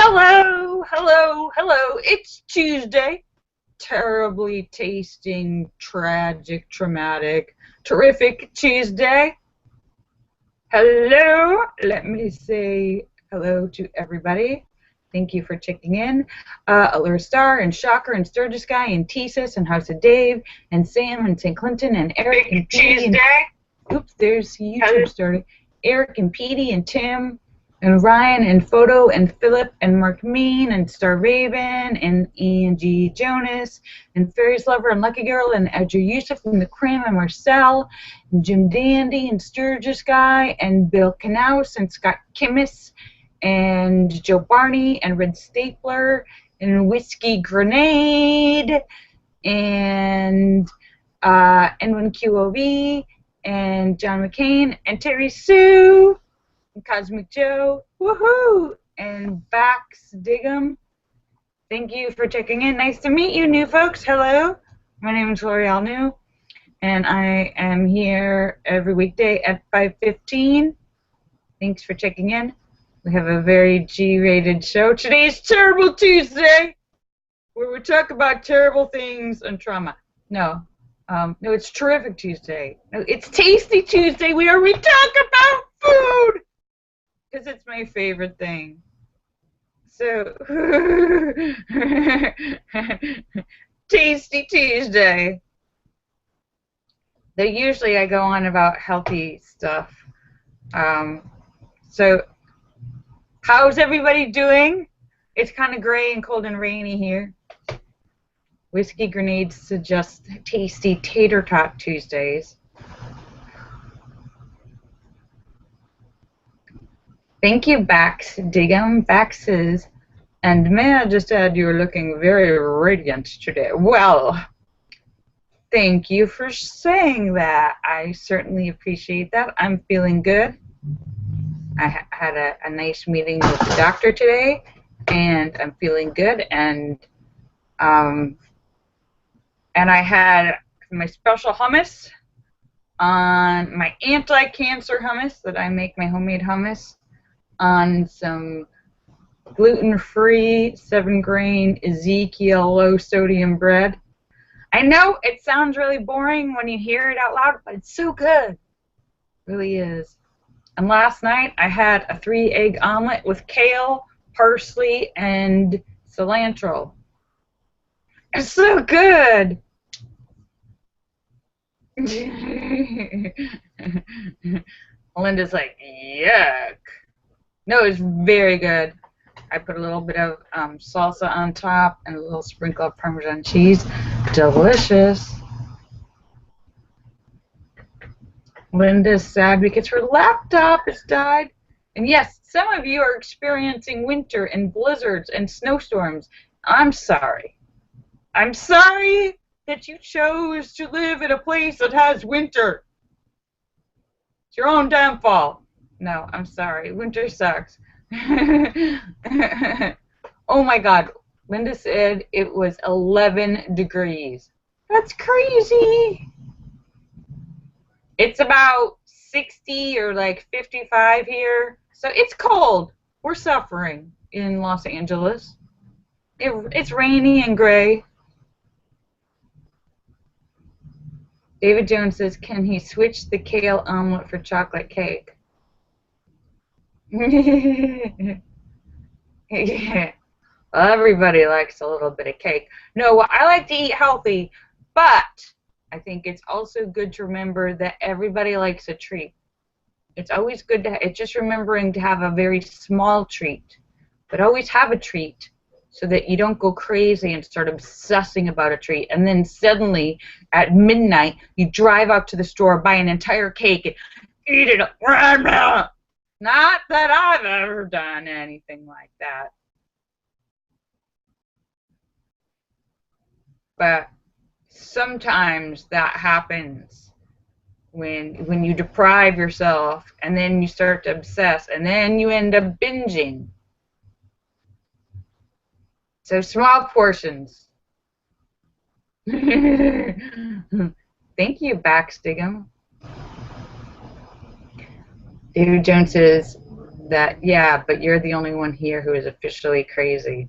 Hello, hello, hello. It's Tuesday. Terribly tasting, tragic, traumatic, terrific Tuesday. Hello. Let me say hello to everybody. Thank you for checking in. Allure Star and Shocker and Sturgis Guy and Thesis and House of Dave and Sam and St. Clinton and Eric and Petey and oops, there's YouTube starting. Eric and Petey and Tim and Ryan and Photo and Philip and Mark Mean and Star Raven and Angie Jonas and Fairies Lover and Lucky Girl and Edger Yusuf and the Cream and Marcel and Jim Dandy and Sturgis Guy and Bill Knaus and Scott Kimmis and Joe Barney and Red Stapler and Whiskey Grenade and N1QOV and John McCain and Terry Sue and Cosmic Joe, woohoo, and Bax Diggum. Thank you for checking in. Nice to meet you, new folks. Hello, my name is Lorielle New, and I am here every weekday at 5:15. Thanks for checking in. We have a very G-rated show. Today's Terrible Tuesday, where we talk about terrible things and trauma. No, it's Terrific Tuesday. No, it's Tasty Tuesday, where we talk about food, because it's my favorite thing. So, Tasty Tuesday. Though usually I go on about healthy stuff. So, how's everybody doing? It's kind of gray and cold and rainy here. Whiskey Grenades suggest tasty tater tot Tuesdays. Thank you, Bax Diggum. Baxes. And may I just add, you're looking very radiant today. Well, thank you for saying that. I certainly appreciate that. I'm feeling good. I had a nice meeting with the doctor today, and I'm feeling good. And I had my special hummus on my anti-cancer hummus that I make, my homemade hummus, on some gluten-free 7-grain Ezekiel low-sodium bread. I know it sounds really boring when you hear it out loud, but it's so good. It really is. And last night I had a 3-egg omelet with kale, parsley, and cilantro. It's so good. Melinda's like, yuck. No, it's very good. I put a little bit of salsa on top and a little sprinkle of Parmesan cheese. Delicious. Linda's sad because her laptop has died. And yes, some of you are experiencing winter and blizzards and snowstorms. I'm sorry. I'm sorry that you chose to live in a place that has winter. It's your own damn fault. No, I'm sorry. Winter sucks. Oh my God. Linda said it was 11 degrees. That's crazy. It's about 60 or like 55 here. So it's cold. We're suffering in Los Angeles. It's rainy and gray. David Jones says, can he switch the kale omelet for chocolate cake? Yeah. Well, everybody likes a little bit of cake. No, I like to eat healthy, but I think it's also good to remember that everybody likes a treat. It's always good to, it's just remembering to have a very small treat, but always have a treat so that you don't go crazy and start obsessing about a treat. And then suddenly at midnight, you drive out to the store, buy an entire cake, and eat it up. Not that I've ever done anything like that. But sometimes that happens when you deprive yourself and then you start to obsess and then you end up binging. So small portions. Thank you, Bax Diggum. David Jones says, Yeah, but you're the only one here who is officially crazy.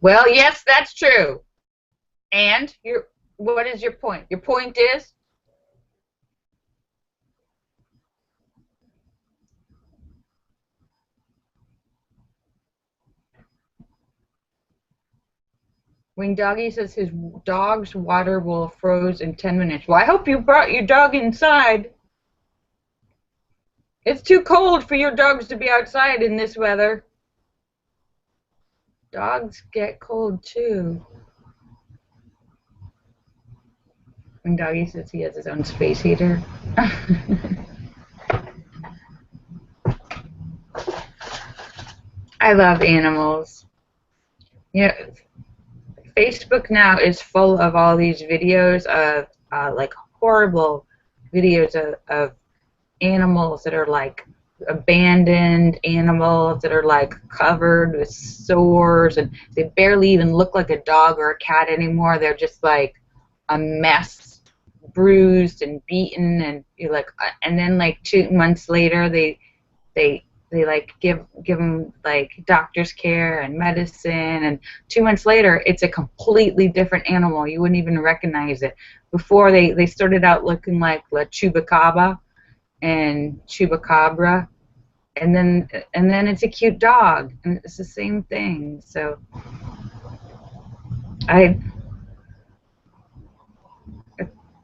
Well, yes, that's true. And what is your point? Your point is when Doggy says his dog's water will froze in 10 minutes. Well, I hope you brought your dog inside. It's too cold for your dogs to be outside in this weather. Dogs get cold too. When Doggy says he has his own space heater. I love animals. You know, Facebook now is full of all these videos of like horrible videos of animals that are like abandoned animals that are like covered with sores, and they barely even look like a dog or a cat anymore. They're just like a mess, bruised and beaten, and you're like, and then like 2 months later they like give them like doctor's care and medicine, and 2 months later it's a completely different animal. You wouldn't even recognize it. Before they started out looking like La Chupacabra and Chupacabra, and then it's a cute dog, and it's the same thing. So I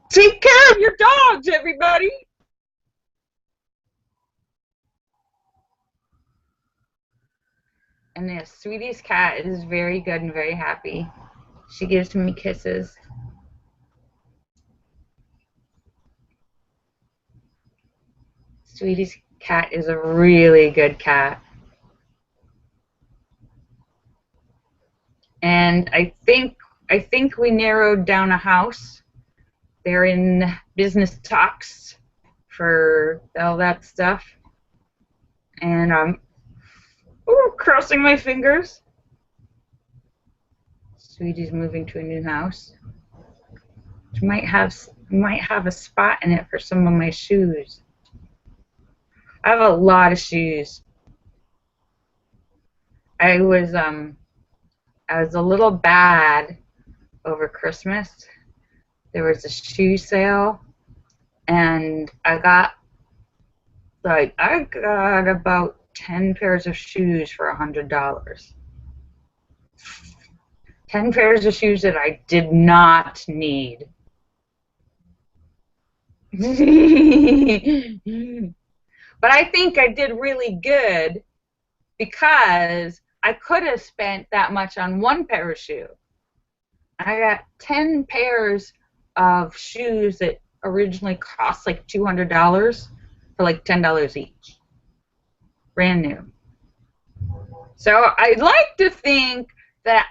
take care of your dogs, everybody. And yes, Sweetie's cat is very good and very happy. She gives me kisses. Sweetie's cat is a really good cat. And I think we narrowed down a house. They're in business talks for all that stuff. And I'm crossing my fingers. Sweetie's moving to a new house. She might have a spot in it for some of my shoes. I have a lot of shoes. I was a little bad over Christmas. There was a shoe sale, and I got about 10 pairs of shoes for $100. 10 pairs of shoes that I did not need. But I think I did really good because I could have spent that much on one pair of shoes. I got 10 pairs of shoes that originally cost like $200 for like $10 each. Brand new. So I'd like to think that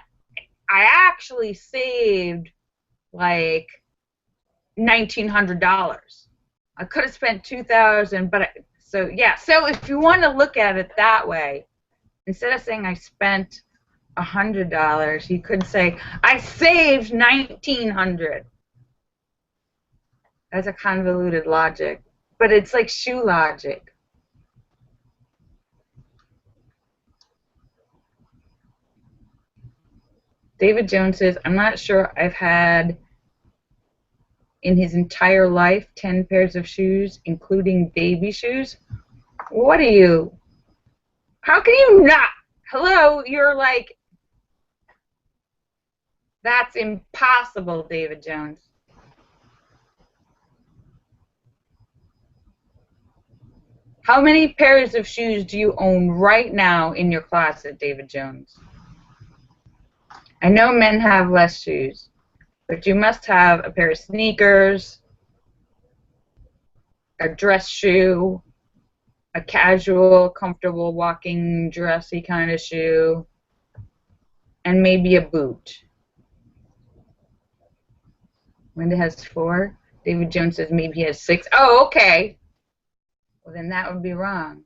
I actually saved like $1,900. I could have spent $2,000, but so if you want to look at it that way, instead of saying I spent $100, you could say I saved $1,900. That's a convoluted logic, but it's like shoe logic. David Jones says, I'm not sure I've had in his entire life 10 pairs of shoes, including baby shoes. What are you? How can you not? Hello, you're like, that's impossible, David Jones. How many pairs of shoes do you own right now in your closet, David Jones? I know men have less shoes, but you must have a pair of sneakers, a dress shoe, a casual, comfortable, walking, dressy kind of shoe, and maybe a boot. Linda has 4. David Jones says maybe he has 6. Oh, okay. Well, then that would be wrong.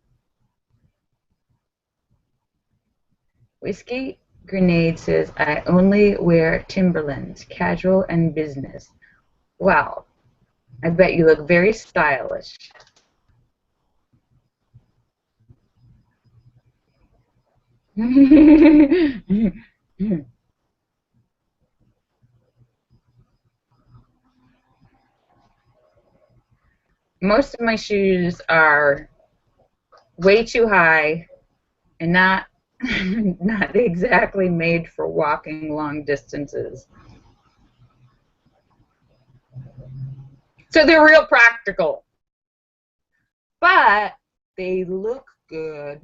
Whiskey Grenade says, I only wear Timberlands, casual and business. Wow. I bet you look very stylish. Most of my shoes are way too high and not not exactly made for walking long distances. So they're real practical, but they look good.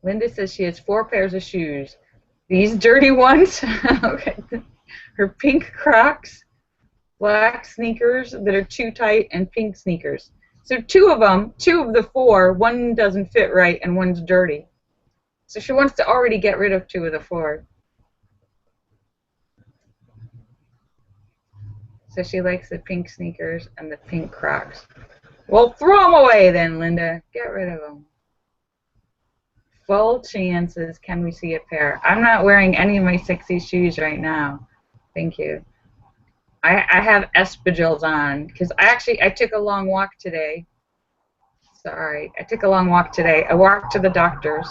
Linda says she has 4 pairs of shoes. These dirty ones, okay. Her pink Crocs, black sneakers that are too tight, and pink sneakers. So 2 of them, 2 of the 4, one doesn't fit right and one's dirty. So she wants to already get rid of 2 of the 4. So she likes the pink sneakers and the pink Crocs. Well, throw them away then, Linda. Get rid of them. Full chances. Can we see a pair? I'm not wearing any of my sexy shoes right now. Thank you. I have espadrilles on because I took a long walk today. Sorry, I took a long walk today. I walked to the doctor's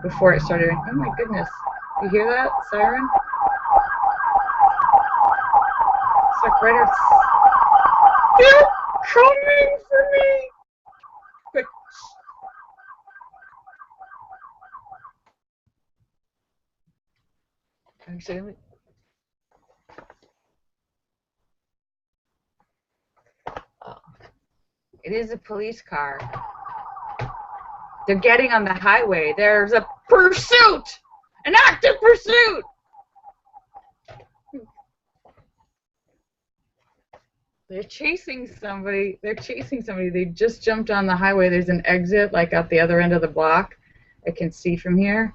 before it started. Oh my goodness. You hear that siren? It's like right outside. They're coming for me! Quick. Actually, oh. It is a police car. They're getting on the highway. There's a pursuit! An active pursuit! They're chasing somebody. They're chasing somebody. They just jumped on the highway. There's an exit, like at the other end of the block. I can see from here.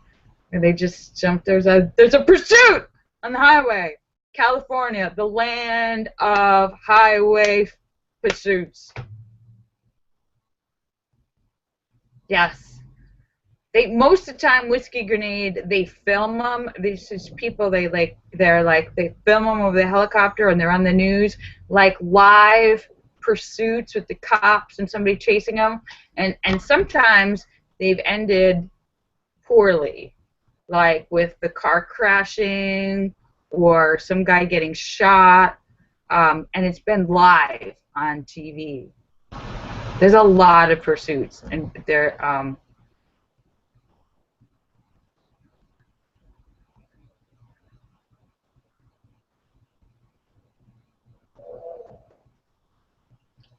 And they just jumped. There's a pursuit on the highway. California, the land of highway pursuits. Yes. Most of the time, Whiskey Grenade, they film them. These people, they film them over the helicopter and they're on the news, like live pursuits with the cops and somebody chasing them. And sometimes they've ended poorly, like with the car crashing or some guy getting shot. And it's been live on TV. There's a lot of pursuits, and they're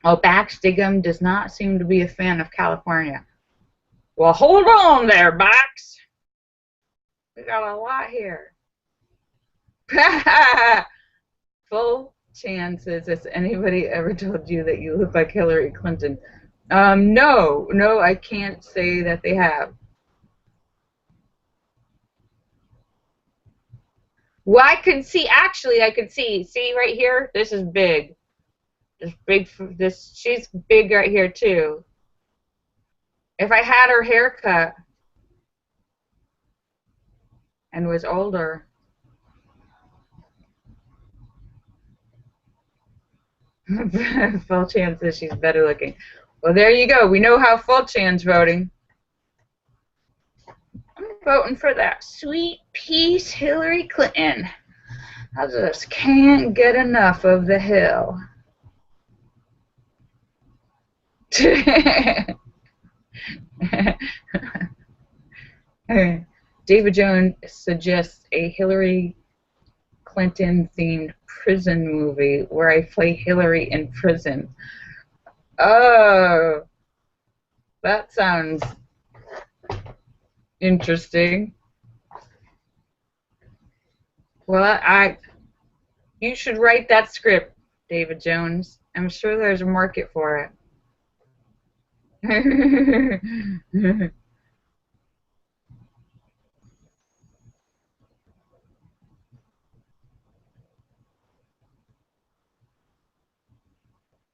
oh, Baxtigum does not seem to be a fan of California. Well, hold on there, Bax. We got a lot here. Full chances. Has anybody ever told you that you look like Hillary Clinton? No, I can't say that they have. Well, I could see, actually, see right here, this is big. She's big right here too. If I had her haircut and was older. Full chance that she's better looking. Well, there you go. We know how full chan's voting. I'm voting for that sweet piece Hillary Clinton. I just can't get enough of the hill. David Jones suggests a Hillary Clinton-themed prison movie where I play Hillary in prison. Oh, that sounds interesting. Well, you should write that script, David Jones. I'm sure there's a market for it.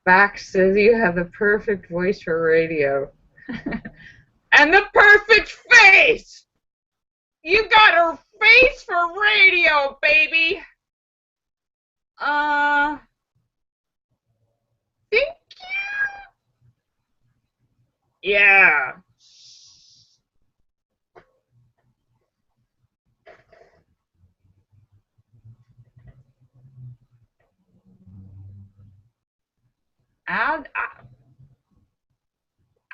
Bax says you have the perfect voice for radio. And the perfect face! You got her face for radio, baby! Thank you! Yeah. Ow, ow,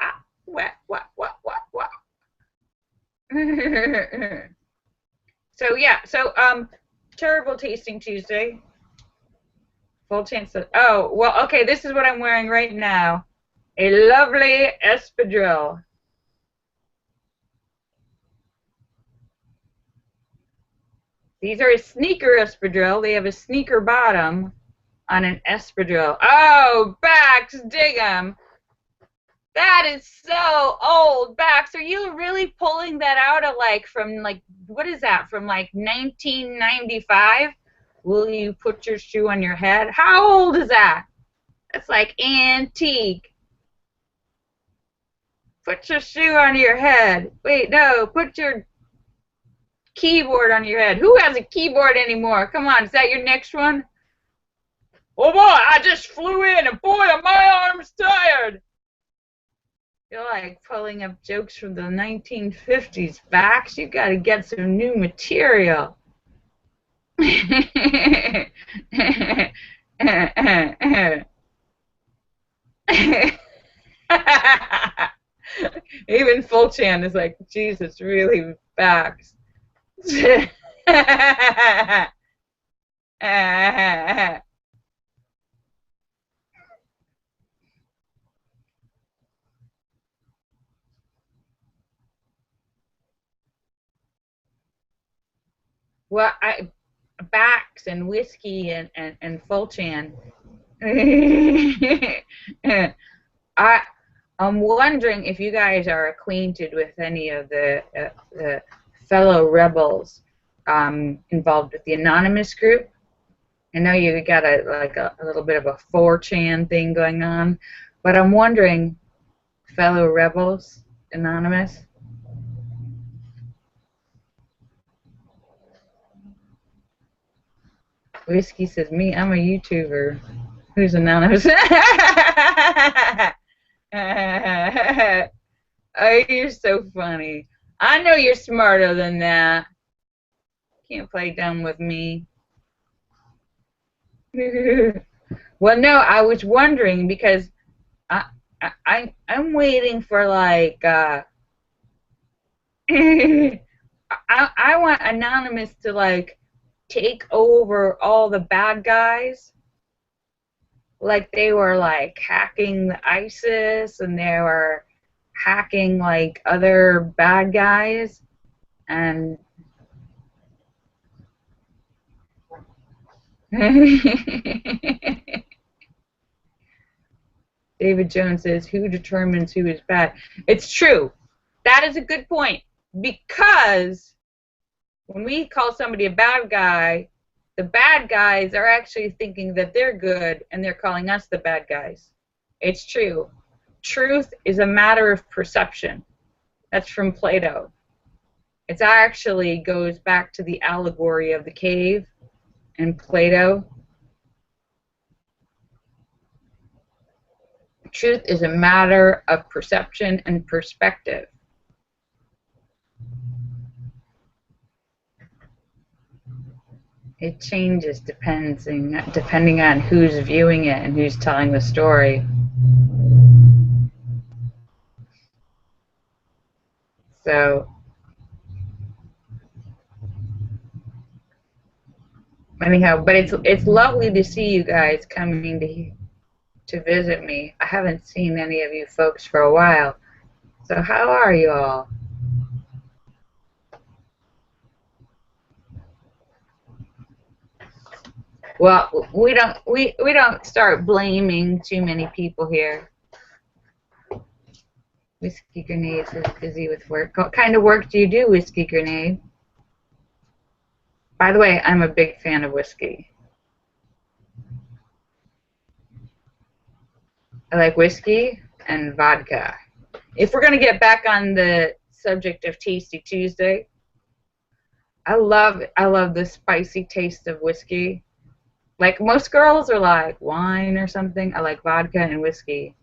ow. What? So yeah, terrible tasting Tuesday. Full chance of, oh, well, okay, this is what I'm wearing right now. A lovely espadrille. These are a sneaker espadrille. They have a sneaker bottom on an espadrille. Oh, Bax, dig 'em. That is so old. Bax, are you really pulling that out of what is that, from like 1995? Will you put your shoe on your head? How old is that? That's like antique. Put your shoe on your head. Wait, no, put your keyboard on your head. Who has a keyboard anymore? Come on, is that your next one? Oh boy, I just flew in and boy, are my arms tired. You're like pulling up jokes from the 1950s, Bax. You gotta get some new material. Even Fulchan is like, Jesus, really, Bax. Well, Bax and whiskey and Fulchan. I'm wondering if you guys are acquainted with any of the fellow rebels involved with the anonymous group. I know you got a little bit of a 4chan thing going on, but I'm wondering, fellow rebels, anonymous. Whiskey says, me, I'm a YouTuber. Who's anonymous? Oh, you're so funny. I know you're smarter than that. Can't play dumb with me. Well, no, I was wondering because I'm waiting for like I want Anonymous to like take over all the bad guys. Like they were like hacking the ISIS and they were hacking like other bad guys and David Jones says, who determines who is bad? It's true. That is a good point. Because when we call somebody a bad guy, the bad guys are actually thinking that they're good and they're calling us the bad guys. It's true. Truth is a matter of perception. That's from Plato. It actually goes back to the allegory of the cave in Plato. Truth is a matter of perception and perspective. It changes depending on who's viewing it and who's telling the story. So, anyhow, but it's lovely to see you guys coming to visit me. I haven't seen any of you folks for a while. So how are you all? Well, we don't start blaming too many people here. Whiskey Grenade is busy with work. What kind of work do you do, Whiskey Grenade? By the way, I'm a big fan of whiskey. I like whiskey and vodka. If we're going to get back on the subject of Tasty Tuesday, I love the spicy taste of whiskey. Like most girls are like wine or something. I like vodka and whiskey.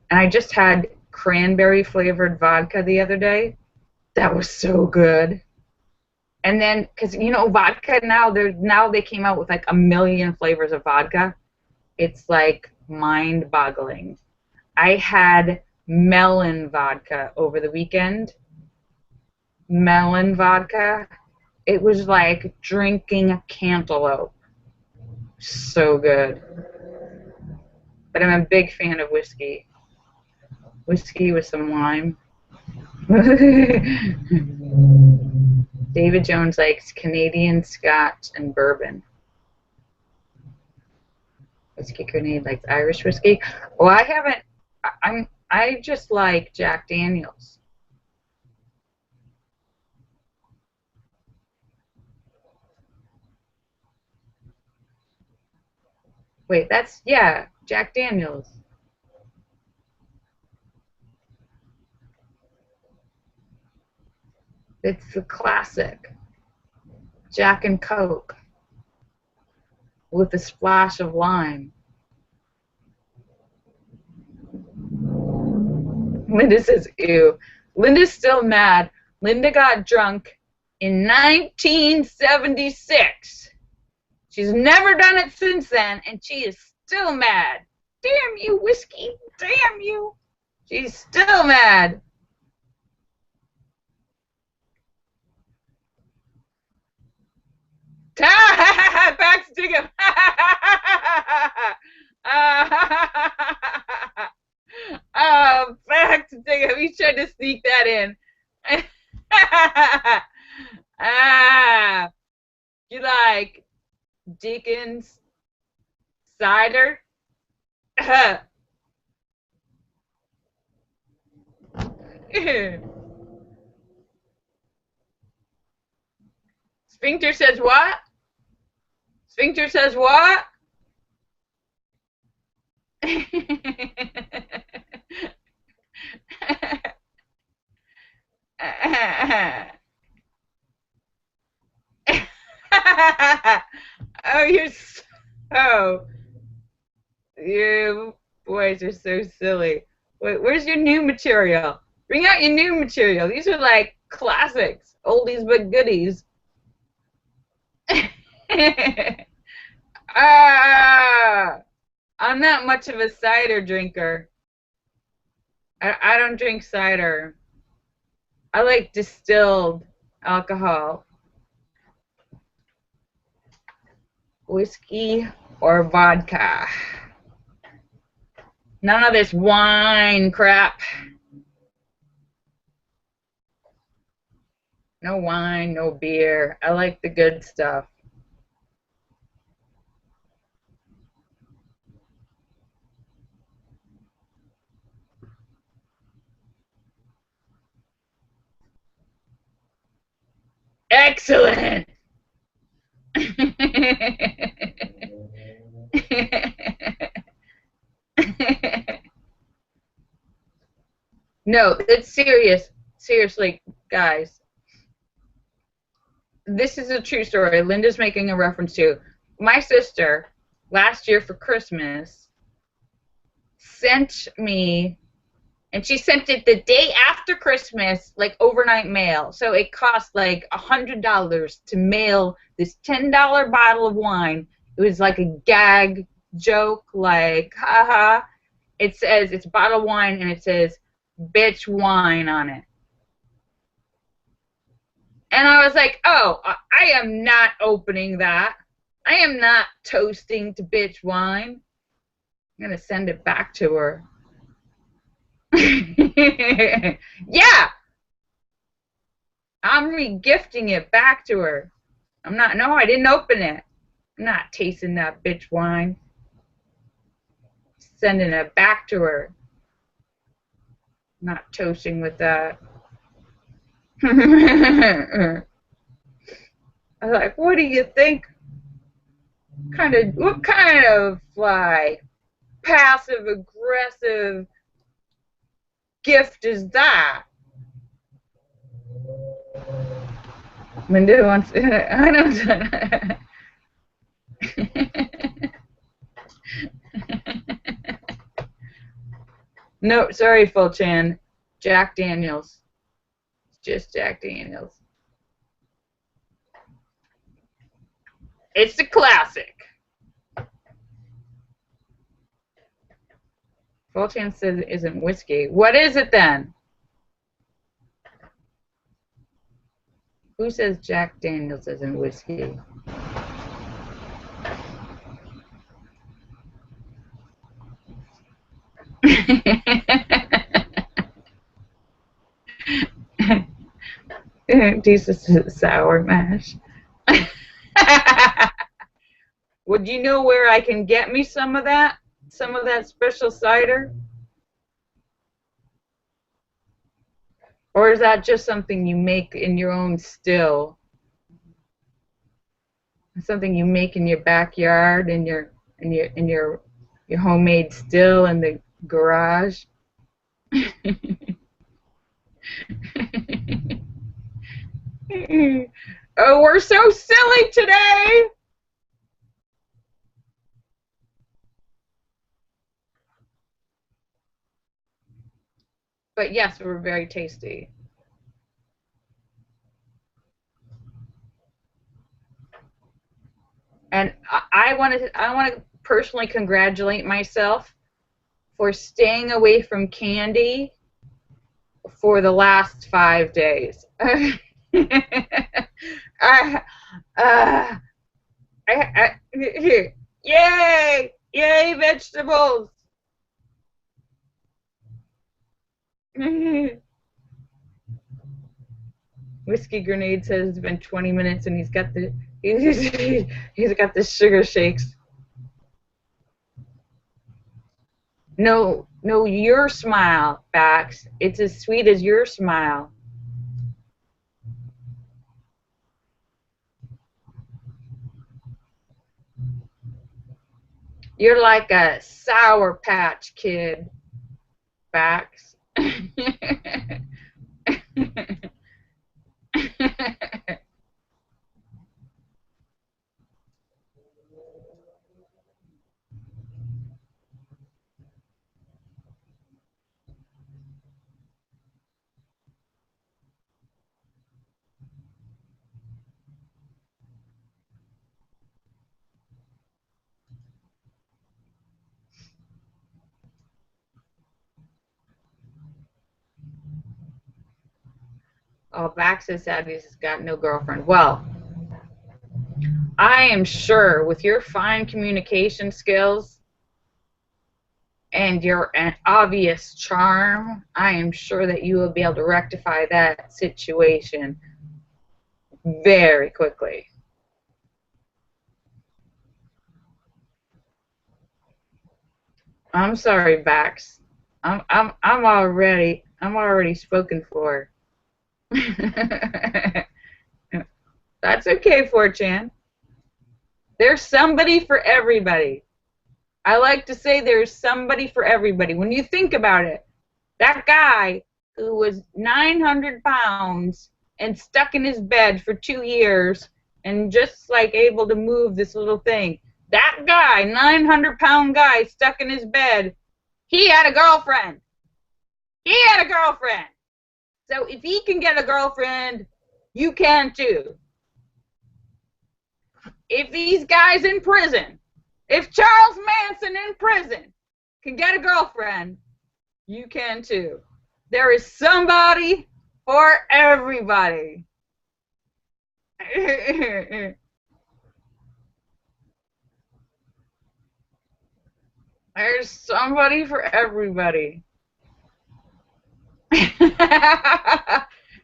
And I just had cranberry flavored vodka the other day. That was so good. And then, because you know, vodka now they came out with like a million flavors of vodka. It's like mind-boggling. I had melon vodka over the weekend. Melon vodka. It was like drinking a cantaloupe. So good. But I'm a big fan of whiskey. Whiskey with some lime. David Jones likes Canadian Scotch and bourbon. Whiskey Grenade likes Irish whiskey. Well, I haven't. I just like Jack Daniels. Wait, that's Jack Daniels. It's the classic. Jack and Coke with a splash of lime. Linda says, ew. Linda's still mad. Linda got drunk in 1976. She's never done it since then, and she is still mad. Damn you, whiskey. Damn you. She's still mad. Back to dig him. Back to dig him. He tried to sneak that in. You like Deacon's cider? Sphincter says what? Sphincter says what? Oh, you boys are so silly. Where's your new material? Bring out your new material. These are like classics, oldies but goodies. I'm not much of a cider drinker. I don't drink cider. I like distilled alcohol. Whiskey or vodka. None of this wine crap. No wine, no beer. I like the good stuff. Excellent. No, it's serious. Seriously, guys. This is a true story. Linda's making a reference to. My sister, last year for Christmas, sent me, and she sent it the day after Christmas, like overnight mail. So it cost like $100 to mail this $10 bottle of wine. It was like a gag joke, like, haha. It says, it's bottled wine, and it says, bitch wine on it. And I was like, oh, I am not opening that. I am not toasting to bitch wine. I'm going to send it back to her. Yeah. I'm re-gifting it back to her. No, I didn't open it. I'm not tasting that bitch wine. Sending it back to her. Not toasting with that. I was like, what do you think? What kind of like passive aggressive gift is that? Linda wants I don't No, sorry, Fulchan. Jack Daniels. Just Jack Daniels. It's a classic. Fulchan says it isn't whiskey. What is it then? Who says Jack Daniels isn't whiskey? Jesus is sour mash. Would you know where I can get me some of that? Some of that special cider? Or is that just something you make in your own still? Something you make in your backyard, in your homemade still in the garage? Oh, we're so silly today. But yes, we're very tasty. And I want to personally congratulate myself for staying away from candy for the last 5 days. I, uh, yay! Yay, vegetables! Whiskey Grenade says it's been 20 minutes and he's got the sugar shakes. No, no, your smile, Bax. It's as sweet as your smile. You're like a Sour Patch Kid, Bax. Oh, Bax is sad he's got no girlfriend. Well, I am sure with your fine communication skills and your obvious charm, I am sure that you will be able to rectify that situation very quickly. I'm sorry, Bax. I'm already spoken for. That's okay, 4chan. There's somebody for everybody. I like to say there's somebody for everybody. When you think about it, that guy who was 900 pounds and stuck in his bed for 2 years and just like able to move this little thing, that guy, 900-pound guy stuck in his bed, he had a girlfriend. He had a girlfriend. So if he can get a girlfriend, you can too. If these guys in prison, if Charles Manson in prison can get a girlfriend, you can too. There is somebody for everybody. There's somebody for everybody.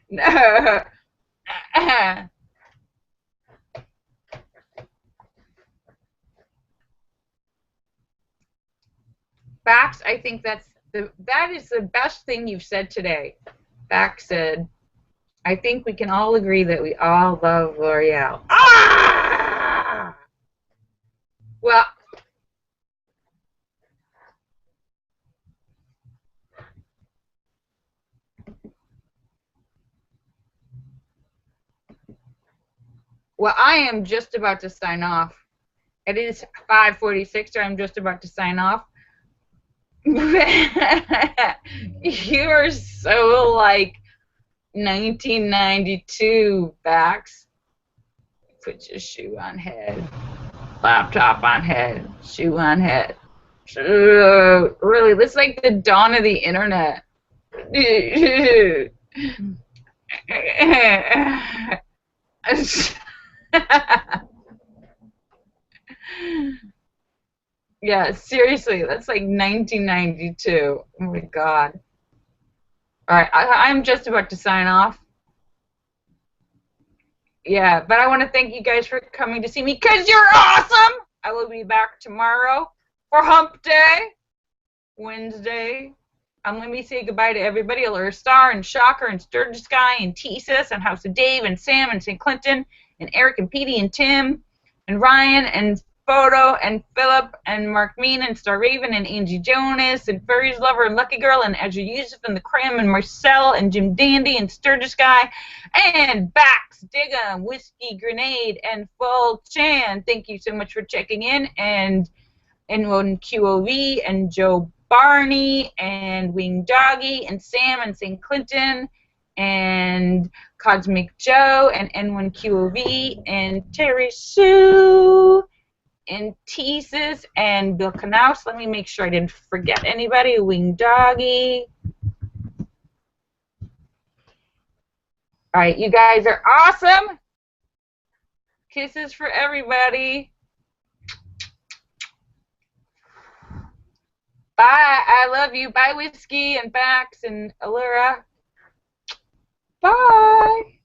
No. Bax, I think that is the best thing you've said today. Bax said, I think we can all agree that we all love L'Oreal. Ah! Well, I am just about to sign off. It is 5:46, so I'm just about to sign off. You are so like 1992, Bax. Put your shoe on head, laptop on head, shoe on head. Really, this is like the dawn of the internet. Yeah, seriously, that's like 1992. Oh my God. All right, I'm just about to sign off. Yeah, but I want to thank you guys for coming to see me because you're awesome. I will be back tomorrow for Hump Day, Wednesday. Let me say goodbye to everybody. Allure Star and Shocker and Sturgis Guy and T-Sis and House of Dave and Sam and St. Clinton and Eric and Petey and Tim and Ryan and Photo and Philip and Mark Mean and Star Raven and Angie Jonas and Furry's Lover and Lucky Girl and Ezra Yusuf and the Cram and Marcel and Jim Dandy and Sturgis Guy and Bax, Diggum, Whiskey Grenade and Full Chan. Thank you so much for checking in, and N1 QOV and Joe Barney and Wing Doggy and Sam and St. Clinton and Cosmic Joe and N1QOV and Terry Sue and Teases and Bill Knaus. Let me make sure I didn't forget anybody. Wing Doggy. All right, you guys are awesome. Kisses for everybody. Bye. I love you. Bye, Whiskey and Bax and Allura. Bye.